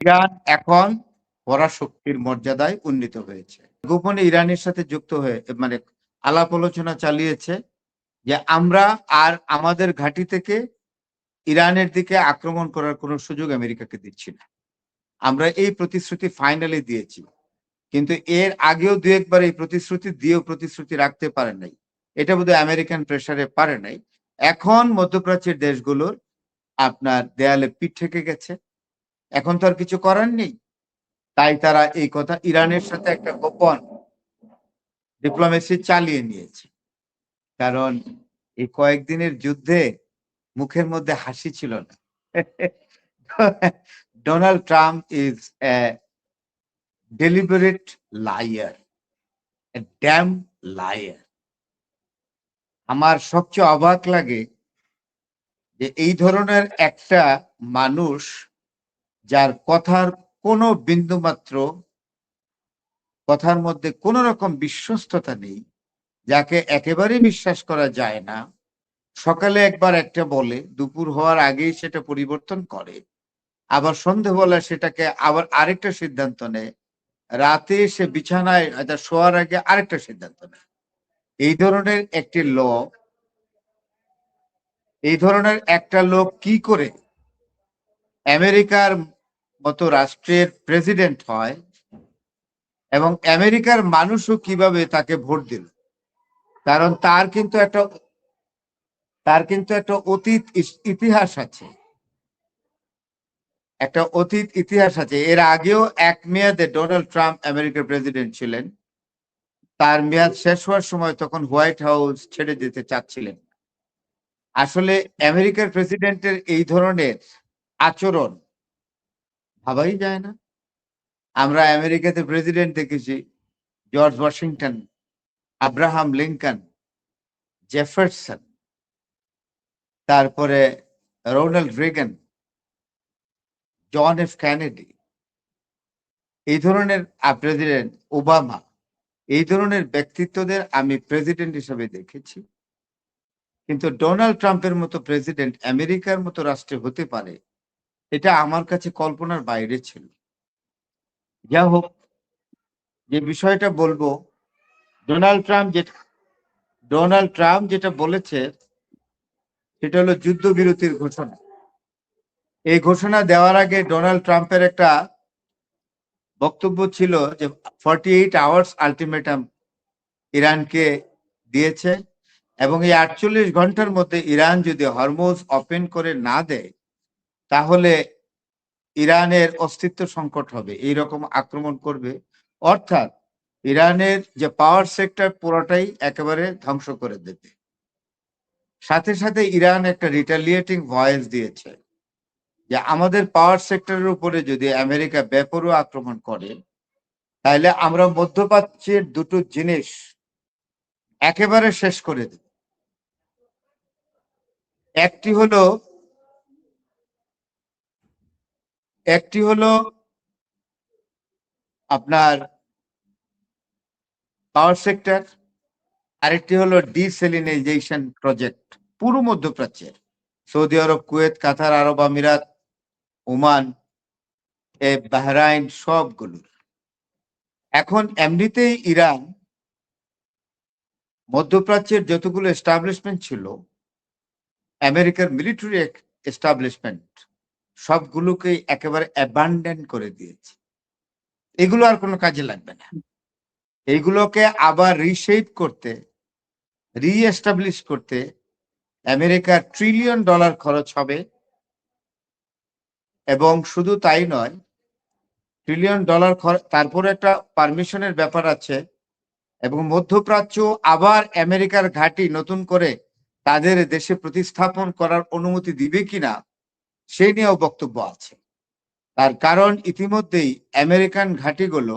Iran এখন পরাশক্তির মর্যাদায় উন্নীত হয়েছে। গোপনে ইরানের সাথে যুক্ত হয়ে মানে আলাপ আলোচনা চালিয়েছে যে আমরা আর আমাদের ঘাঁটি থেকে ইরানের দিকে আক্রমণ করার কোনো সুযোগ আমেরিকাকে দিচ্ছি না। আমরা এই প্রতিশ্রুতি ফাইনালি দিয়েছি। কিন্তু এর আগেও ২-১ বার এই প্রতিশ্রুতি দিয়েও প্রতিশ্রুতি রাখতে পারে নাই। এটা বোধহয় আমেরিকান প্রেসারে পারে নাই। এখন মধ্যপ্রাচ্যের দেশগুলোর আপনার দেয়ালে পিঠ ঠেকে গেছে। এখন তো আর কিছু করার নেই। তাই তারা এই কথা ইরানের সাথে একটা গোপন ডিপ্লোমেসি চালিয়ে নিয়েছে। কারণ এই কয়েকদিনের যুদ্ধে মুখের মধ্যে হাসি ছিল না। Donald Trump is a deliberate liar, a damn liar. আমার সবচেয়ে অবাক লাগে যে এই ধরনের একটা মানুষ যার কথার কোনো বিন্দুমাত্র কথার মধ্যে কোন রকম বিশ্বস্ততা নেই, যাকে একেবারেই বিশ্বাস করা যায় না, সকালে একবার একটা বলে দুপুর হওয়ার আগেই সেটা পরিবর্তন করে, আবার সন্ধ্যেবেলা সেটাকে আবার আরেকটা সিদ্ধান্ত নেয়, রাতে সে বিছানায় শোয়ার আগে আরেকটা সিদ্ধান্ত নেয়। এই ধরনের একটি লোক, এই ধরনের একটা লোক কি করে আমেরিকার মতো রাষ্ট্রের প্রেসিডেন্ট হয় এবং আমেরিকার মানুষও কিভাবে তাকে ভোট দিল? কারণ তার কিন্তু একটা অতীত ইতিহাস আছে, একটা অতীত ইতিহাস আছে। এর আগেও এক মেয়াদে ডোনাল্ড ট্রাম্প আমেরিকার প্রেসিডেন্ট ছিলেন। তার মেয়াদ শেষ হওয়ার সময় তখন হোয়াইট হাউস ছেড়ে যেতে চাচ্ছিলেন। আসলে আমেরিকার প্রেসিডেন্টের এই ধরনের আচরণ ভাবাই যায় না। আমরা আমেরিকাতে প্রেসিডেন্ট দেখেছি George Washington, Abraham Lincoln, Jefferson, তারপরে Ronald Reagan, John F Kennedy, এই ধরনের প্রেসিডেন্ট ওবামা, এই ধরনের ব্যক্তিত্বদের আমি প্রেসিডেন্ট হিসেবে দেখেছি। কিন্তু ডোনাল্ড ট্রাম্পের মতো প্রেসিডেন্ট আমেরিকার মতো রাষ্ট্রে হতে পারে, এটা আমার কাছে কল্পনার বাইরে ছিল। যা হোক, যে বিষয়টা বলবো, ডোনাল্ড ট্রাম্প যেটা বলেছে সেটা হলো যুদ্ধবিরতির ঘোষণা। এই ঘোষণা দেওয়ার আগে ডোনাল্ড ট্রাম্পের একটা বক্তব্য ছিল যে 48 আওয়ার্স আলটিমেটাম ইরানকে দিয়েছে এবং এই 48 ঘন্টার মধ্যে ইরান যদি হরমুজ ওপেন করে না দেয় তাহলে ইরানের অস্তিত্ব সংকট হবে, এইরকম আক্রমণ করবে। অর্থাৎ ইরানের যে পাওয়ার সেক্টর পুরোটাই একেবারে ধ্বংস করে দেবে। সাথে সাথে ইরান একটা রিটালিয়েটিং ভয়েস দিয়েছে যে আমাদের পাওয়ার সেক্টরের উপরে যদি আমেরিকা বেপরোয়া আক্রমণ করে তাহলে আমরা মধ্যপ্রাচ্যের দুটো জিনিস একেবারে শেষ করে দেব। একটি হলো আপনার পাওয়ার সেক্টর, আরেকটি হলো ডিসেলিনাইজেশন প্রজেক্ট পুরো মধ্যপ্রাচ্যের, সৌদি আরব, কুয়েত, কাতার, আরব আমিরাত, ওমান, বাহরাইন, সবগুলোর। এখন এমনিতেই ইরান মধ্যপ্রাচ্যের যতগুলো এস্টাবলিশমেন্ট ছিল, আমেরিকার মিলিটারি এস্টাবলিশমেন্ট, সবগুলোকে একেবারে অ্যাবান্ডন করে দিয়েছে। এগুলো আর কোনো কাজে লাগবে না। এইগুলোকে আবার রিশেপ করতে, রিএস্টাবলিশ করতে আমেরিকার $1 ট্রিলিয়ন খরচ হবে। এবং শুধু তাই নয়, $1 ট্রিলিয়ন তারপরে একটা পারমিশনের ব্যাপার আছে এবং মধ্যপ্রাচ্য আবার আমেরিকার ঘাঁটি নতুন করে তাদের দেশে প্রতিস্থাপন করার অনুমতি দিবে কিনা সেই নিয়েও বক্তব্য আছে। তার কারণ ইতিমধ্যেই আমেরিকান ঘাঁটিগুলো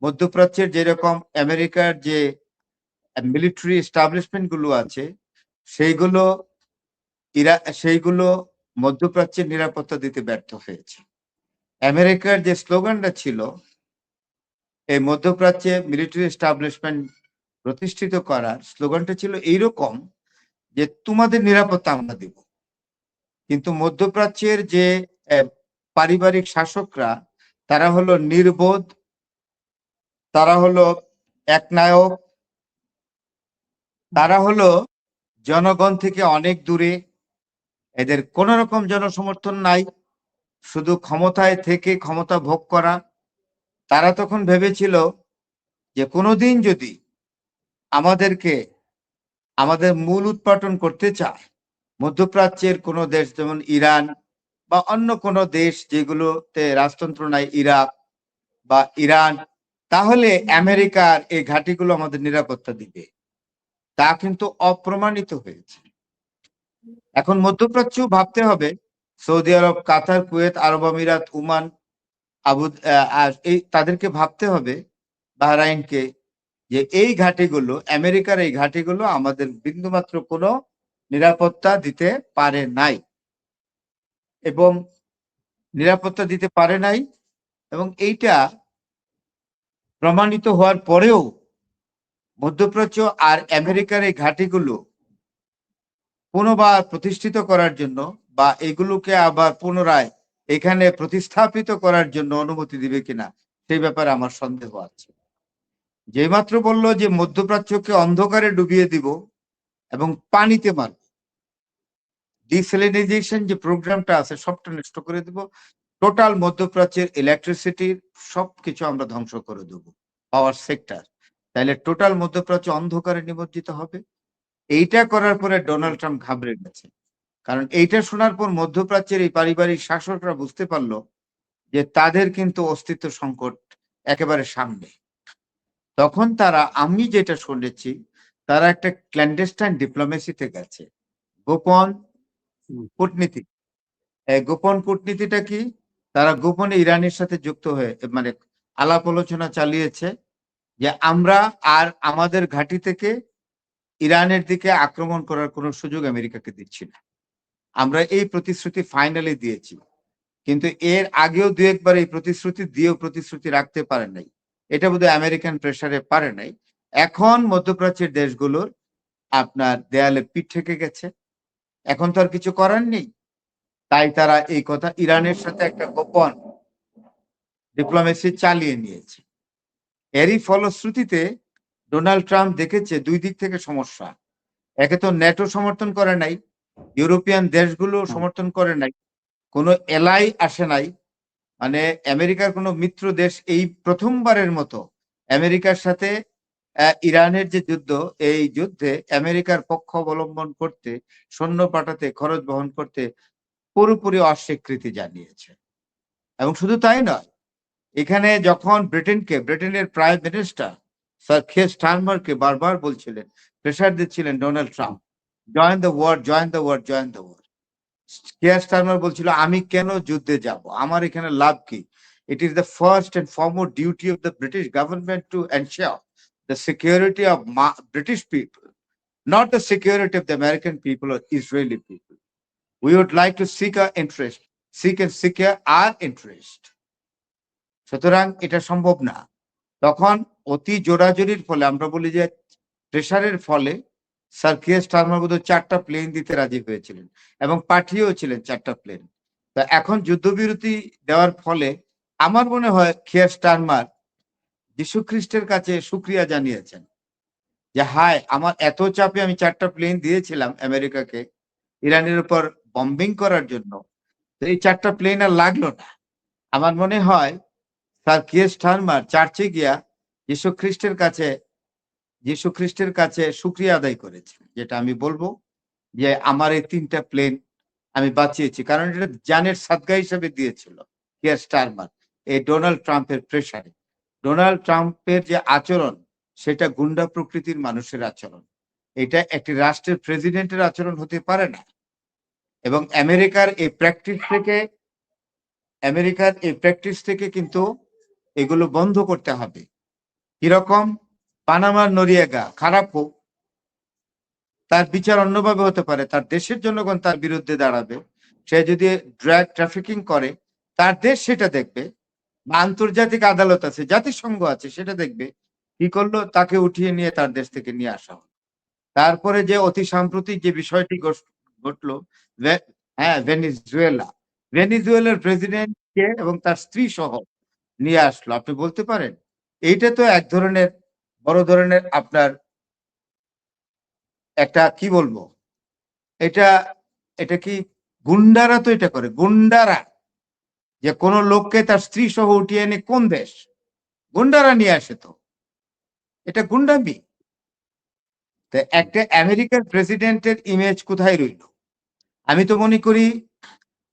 মধ্যপ্রাচ্যের যেরকম আমেরিকার যে মিলিটারি এস্টাবলিশমেন্ট গুলো আছে সেইগুলো মধ্যপ্রাচ্যের নিরাপত্তা দিতে ব্যর্থ হয়েছে। আমেরিকার যে স্লোগানটা ছিল এই মধ্যপ্রাচ্যে মিলিটারি এস্টাবলিশমেন্ট প্রতিষ্ঠিত করার, স্লোগানটা ছিল এইরকম যে তোমাদের নিরাপত্তা আমরা দিব। কিন্তু মধ্যপ্রাচ্যের যে পারিবারিক শাসকরা তারা হলো নির্বোধ, তারা হলো একনায়ক, তারা হলো জনগণ থেকে অনেক দূরে, এদের কোন রকম জনসমর্থন নাই, শুধু ক্ষমতায় থেকে ক্ষমতা ভোগ করা। তারা তখন ভেবেছিল যে কোনোদিন যদি আমাদেরকে আমাদের মূল উৎপাটন করতে চায়, মধ্যপ্রাচ্যের কোনো দেশ যেমন ইরান বা অন্য কোনো দেশ যেগুলোতে রাজতন্ত্র নাই, ইরাক বা ইরান, তাহলে আমেরিকার এই ঘাঁটিগুলো আমাদের নিরাপত্তা দিবে। তা কিন্তু অপ্রমাণিত হয়েছে। এখন মধ্যপ্রাচ্য ভাবতে হবে, সৌদি আরব, কাতার, কুয়েত, আরব আমিরাত, ওমান, এই তাদেরকে ভাবতে হবে, বাহরাইনকে, যে এই ঘাঁটিগুলো, আমেরিকার এই ঘাঁটিগুলো আমাদের বিন্দুমাত্র কোনো নিরাপত্তা দিতে পারে নাই, এবং নিরাপত্তা দিতে পারে নাই, এবং এইটা প্রমাণিত হওয়ার পরেও মধ্যপ্রাচ্য আর আমেরিকার এই ঘাঁটিগুলো পুনর্বার প্রতিষ্ঠিত করার জন্য বা এগুলোকে আবার পুনরায় এখানে প্রতিস্থাপিত করার জন্য অনুমতি দিবে কিনা সেই ব্যাপারে আমার সন্দেহ আছে। যেমাত্র বললো যে মধ্যপ্রাচ্যকে অন্ধকারে ডুবিয়ে দিব এবং পানিতে মারব, ডিসেলিনাইজেশন যে প্রোগ্রামটা আছে সবটা নষ্ট করে দিব, টোটাল মধ্যপ্রাচ্যের ইলেকট্রিসিটির সবকিছু আমরা ধ্বংস করে দেব, পাওয়ার সেক্টর, তাহলে টোটাল মধ্যপ্রাচ্য অন্ধকারে নিমজ্জিত হবে। এইটা করার পরে ডোনাল্ড ট্রাম্প ঘাবড়ে গেছে, কারণ এইটা শোনার পর মধ্যপ্রাচ্যের এই পারিবারিক শাসকরা বুঝতে পারলো যে তাদের কিন্তু অস্তিত্ব সংকট একেবারে সামনে। তখন তারা, আমি যেটা শুনেছি, তারা একটা ক্ল্যান্ডেস্টাইন ডিপ্লোমেসিতে গেছে, গোপন কূটনীতি। গোপন কূটনীতিটা কি? তারা গোপনে ইরানের সাথে যুক্ত হয়ে মানে আলাপ আলোচনা চালিয়েছে যে আমরা আর আমাদের ঘাঁটি থেকে ইরানের দিকে আক্রমণ করার কোনো সুযোগ আমেরিকাকে দিচ্ছি না। আমরা এই প্রতিশ্রুতি ফাইনালি দিয়েছি, কিন্তু এর আগেও দু একবার এই প্রতিশ্রুতি দিয়েও প্রতিশ্রুতি রাখতে পারে নাই। এটা বোধহয় আমেরিকান প্রেসারে পারে নাই। এখন মধ্যপ্রাচ্যের দেশগুলোর আপনার দেয়ালে পিঠ থেকে গেছে, এখন তো আর কিছু করার নেই। তাই তারা এই কথা ইরানের সাথে একটা গোপন ডিপ্লোমেসি চালিয়ে নিয়েছে। এরই ফলশ্রুতিতে ডোনাল্ড ট্রাম্প দেখেছে দুই দিক থেকে সমস্যা। একে তো ন্যাটো সমর্থন করে নাই, ইউরোপিয়ান দেশগুলো সমর্থন করে নাই, কোনো এলাই আসে নাই, মানে আমেরিকার কোনো মিত্র দেশ এই প্রথমবারের মতো আমেরিকার সাথে ইরানের যে যুদ্ধ, এই যুদ্ধে আমেরিকার পক্ষ অবলম্বন করতে, সৈন্য পাঠাতে, খরচ বহন করতে পুরোপুরি অস্বীকৃতি জানিয়েছে। এবং শুধু তাই নয়, এখানে যখন ব্রিটেনের প্রাইম মিনিস্টার স্যার কিয়ার স্টারমারকে বারবার বলছিলেন, প্রেসার দিচ্ছিলেন Donald Trump, join the war, join the war, join the war, Keir Starmer বলছিল আমি কেন যুদ্ধে যাব, আমার এখানে লাভ কি? It is the first and foremost duty of the British government to ensure the security of British people, not the security of the American people or Israeli people. We would like to seek our interest, seek and secure our interest. সুতরাং এটা সম্ভব না। তখন অতি জোরাজোরির ফলে, আমরা বলি যে প্রেসারের ফলে, স্যার কিয়ার স্টারমার বোধহয় 4টা প্লেন দিতে রাজি হয়েছিলেন এবং পাঠিয়েও ছিলেন 4টা প্লেন। তো এখন যুদ্ধবিরতি দেওয়ার ফলে আমার মনে হয় কিয়ার স্টারমার যীশু খ্রিস্টের কাছে শুকরিয়া জানিয়েছেন যে হায়, আমার এত চাপে আমি 4টা প্লেন দিয়েছিলাম আমেরিকাকে ইরানের উপর বম্বিং করার জন্য, তো এই 4টা প্লেন আর লাগলো না। আমার মনে হয় স্যার কিয়ার স্টারমার চার্চে গিয়া যীশু খ্রিস্টের কাছে শুকরিয়া আদায় করেছে, যেটা আমি বলবো যে আমার এই 3টা প্লেন আমি বাঁচিয়েছি, কারণ এটা জানের সাদগা হিসেবে দিয়েছিল কিয়ার স্টারমার এই ডোনাল্ড ট্রাম্পের প্রেসারে। ডোনাল্ড ট্রাম্পের যে আচরণ, সেটা গুন্ডা প্রকৃতির মানুষের আচরণ, এটা একটি রাষ্ট্রের প্রেসিডেন্টের আচরণ হতে পারে না। এবং আমেরিকার এই প্র্যাকটিস থেকে কিন্তু এগুলো বন্ধ করতে হবে। কিরকম? পানামার নরিয়াগা খারাপ হোক, তার বিচার অন্যভাবে হতে পারে, তার দেশের জনগণ তার বিরুদ্ধে দাঁড়াবে। সে যদি ড্রাগ ট্রাফিকিং করে, তার দেশ সেটা দেখবে, বা আন্তর্জাতিক আদালত আছে, জাতিসংঘ আছে, সেটা দেখবে। কি করলো? তাকে উঠিয়ে নিয়ে তার দেশ থেকে নিয়ে আসা হলো। তারপরে যে অতি সাম্প্রতিক যে বিষয়টি ঘটলো, ভেনিজুয়েলার প্রেসিডেন্টকে এবং তার স্ত্রী সহ নিয়ে আসলো? আপনি বলতে পারেন? এইটা তো এক ধরনের বড় ধরনের আপনার একটা কি বলবো? এটা এটা কি গুন্ডারা তো এটা করে। গুন্ডারা যে কোন লোককে তার স্ত্রী সহ উঠিয়ে এনে কোন দেশ? গুন্ডারা নিয়ে আসে তো। এটা গুন্ডামি। তো একটা আমেরিকার প্রেসিডেন্টের ইমেজ কোথায় রইল? আমি তো মনে করি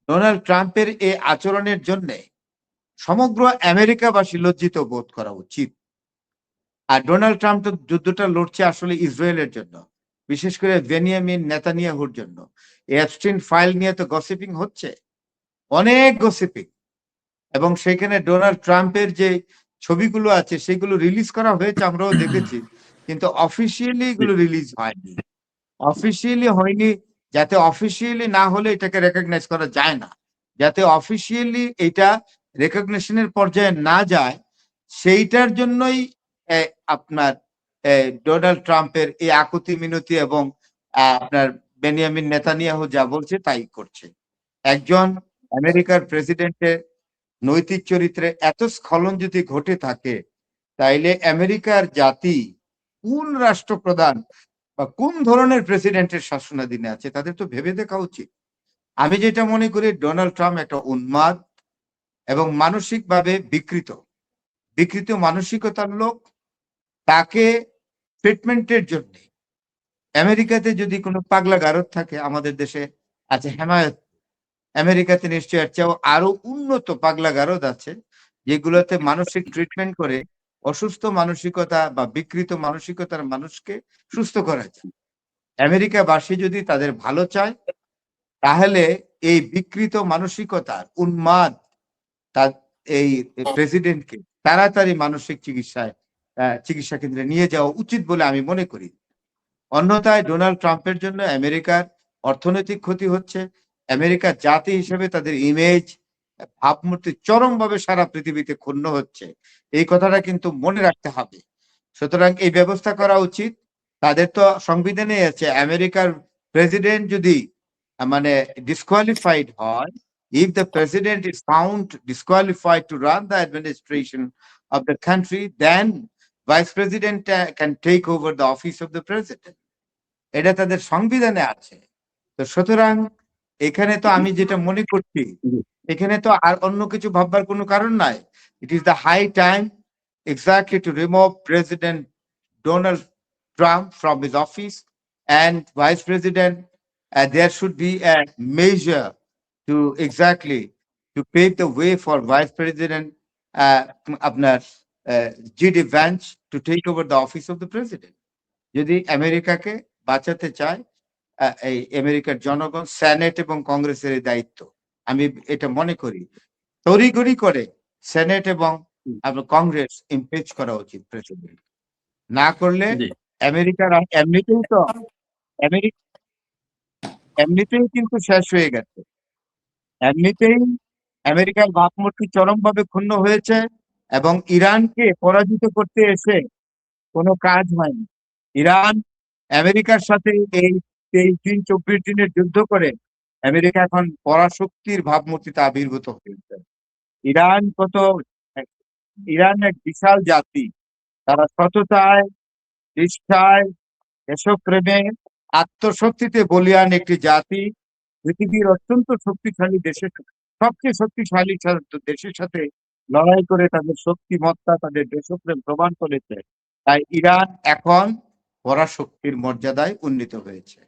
ডোনাল্ড ট্রাম্পের এই আচরণের জন্যে সমগ্র আমেরিকাবাসী লজ্জিত বোধ করা উচিত। আর ডোনাল্ড ট্রাম্প তো যুদ্ধটা লড়ছে আসলে ইসরায়েলের জন্য। বিশেষ করে বেনিয়ামিন নেতানিয়াহুর জন্য। এই এপস্টিন ফাইল নিয়ে তো গসিপিং হচ্ছে। অনেক গসিপিং। এবং সেখানে ডোনাল্ড ট্রাম্পের যে ছবিগুলো আছে সেগুলো রিলিজ করা হয়েছে, আমরাও দেখেছি। কিন্তু অফিসিয়ালি এগুলো রিলিজ হয়নি। অফিসিয়ালি হয়নি, যাতে অফিসিয়ালি না হলে এটাকে রেকগনাইজ করা যায় না। যাতে অফিসিয়ালি এটা রেকগনিশনের পর্যায়ে না যায়, সেইটার জন্যই আপনার ডোনাল্ড ট্রাম্পের এই আকুতি মিনতি এবং আপনার বেনিয়ামিন নেতানিয়াহু যা বলছে তাই করছে। একজন আমেরিকার প্রেসিডেন্টের নৈতিক চরিত্রে এত স্খলন যদি ঘটে থাকে, তাইলে আমেরিকার জাতি কোন রাষ্ট্রপ্রধান বা কোন ধরনের প্রেসিডেন্টের শাসনাধীনে আছে তাদের তো ভেবে দেখা উচিত। আমি যেটা মনে করি, ডোনাল্ড ট্রাম্প একটা উন্মাদ এবং মানসিকভাবে বিকৃত মানসিকতার লোক। তাকে ট্রিটমেন্টের জন্য আমেরিকাতে যদি কোনো পাগলা গারদ থাকে, আমাদের দেশে আছে হেমায়ত। আমেরিকাতে নিশ্চয়ই এর চেয়েও আরো উন্নত পাগলা গারদ আছে, যেগুলোতে মানসিক ট্রিটমেন্ট করে অসুস্থ মানসিকতা বা বিকৃত মানসিকতার মানুষকে সুস্থ করা যায়। আমেরিকাবাসী যদি তাদের ভালো চায়, তাহলে এই বিকৃত মানসিকতার উন্মাদ তার এই প্রেসিডেন্টকে তাড়াতাড়ি মানসিক চিকিৎসা কেন্দ্রে নিয়ে যাওয়া উচিত বলে আমি মনে করি। অন্যথায় ডোনাল্ড ট্রাম্পের জন্য আমেরিকার অর্থনৈতিক ক্ষতি হচ্ছে। আমেরিকার জাতি হিসেবে তাদের ইমেজ, ভাবমূর্তি চরমভাবে সারা পৃথিবীতে ক্ষুণ্ণ হচ্ছে। এই কথাটা কিন্তু মনে রাখতে হবে। সুতরাং এই ব্যবস্থা করা উচিত। তাদের তো সংবিধানে আছে, আমেরিকার প্রেসিডেন্ট যদি মানে ডিসকোয়ালিফাইড হয়, if the president is found disqualified to run the administration of the country, then vice president can take over the office of the president. এটা তাদের সংবিধানে আছে। তো সুতরাং এখানে তো আমি যেটা মনে করছি, এখানে তো আর অন্য কিছু ভাববার কোনো কারণ নাই। It is the high time exactly to remove President Donald Trump from his office, and Vice President, there should be a measure to exactly to pave the way for Vice President আপনার J.D. Vance to take over the office of the President. যদি আমেরিকাকে বাঁচাতে চায় এই আমেরিকার জনগণ, senate এবং কংগ্রেসের এই দায়িত্ব। আমি এটা মনে করি তড়িঘড়ি করে সেনেট এবং কংগ্রেস ইমপিচ করা উচিত প্রেসিডেন্ট। না করলে আমেরিকার এমনিতেই কিন্তু শেষ হয়ে গেছে। এমনিতেই আমেরিকার ভাবমূর্তি চরমভাবে ক্ষুণ্ণ হয়েছে এবং ইরানকে পরাজিত করতে এসে কোনো কাজ হয়নি। ইরান আমেরিকার সাথে এই 23-24 দিনের যুদ্ধ করে আমেরিকা এখন পরাশক্তির ভাবমূর্তিতে আবির্ভূত হয়েছে। ইরান এক বিশাল জাতি। তারা সততায়, নিষ্ঠায়, দেশপ্রেমে, আত্মশক্তিতে বলীয়ান একটি জাতি। পৃথিবীর অত্যন্ত শক্তিশালী সবচেয়ে শক্তিশালী দেশের সাথে লড়াই করে তাদের শক্তিমত্তা, তাদের দেশপ্রেম প্রমাণ করেছে। তাই ইরান এখন পরাশক্তির মর্যাদায় উন্নীত হয়েছে।